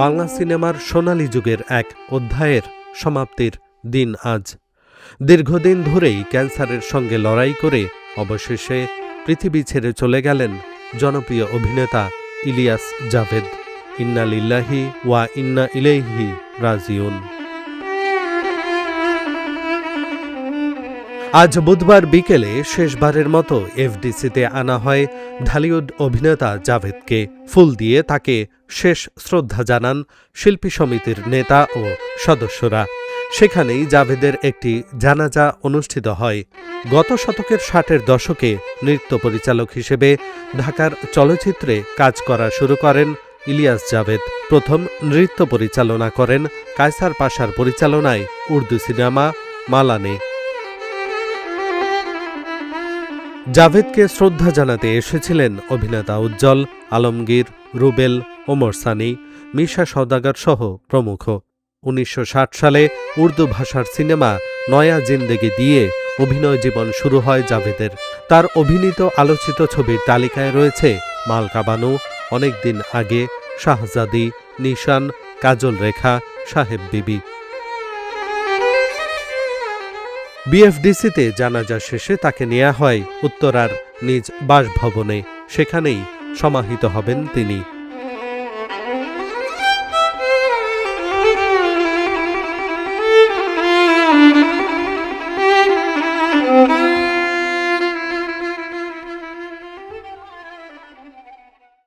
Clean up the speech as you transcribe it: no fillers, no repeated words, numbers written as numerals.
বাংলা সিনেমার সোনালী যুগের এক অধ্যায়ের সমাপ্তির দিন আজ। দীর্ঘদিন ধরেই ক্যান্সারের সঙ্গে লড়াই করে অবশেষে পৃথিবী ছেড়ে চলে গেলেন জনপ্রিয় অভিনেতা ইলিয়াস জাভেদ। ইন্না লিল্লাহি ওয়া ইন্না ইলাইহি রাজিউন। আজ বুধবার বিকেলে শেষবারের মতো এফডিসিতে আনা হয় ঢালিউড অভিনেতা জাভেদকে। ফুল দিয়ে তাকে শেষ শ্রদ্ধা জানান শিল্পী সমিতির নেতা ও সদস্যরা। সেখানেই জাভেদের একটি জানাজা অনুষ্ঠিত হয়। গত শতকের 60-এর দশকে নৃত্য পরিচালক হিসেবে ঢাকার চলচ্চিত্রে কাজ করা শুরু করেন ইলিয়াস জাভেদ। প্রথম নৃত্য পরিচালনা করেন কায়সার পাশার পরিচালনায় উর্দু সিনেমা মালানে। জাভেদকে শ্রদ্ধা জানাতে এসেছিলেন অভিনেতা উজ্জ্বল, আলমগীর, রুবেল, ওমর সানি, মিশা সওদাগর সহ প্রমুখ। 1960 সালে উর্দু ভাষার সিনেমা নয়া জিন্দেগি দিয়ে অভিনয় জীবন শুরু হয় জাভেদের। তার অভিনীত আলোচিত ছবির তালিকায় রয়েছে মালকা বানু, অনেকদিন আগে, শাহজাদি, নিশান, কাজল রেখা, সাহেব বিবি। বিএফডিসিতে জানাজা শেষে তাকে নেওয়া হয় উত্তরার নিজ বাসভবনে। সেখানেই সমাহিত হবেন তিনি।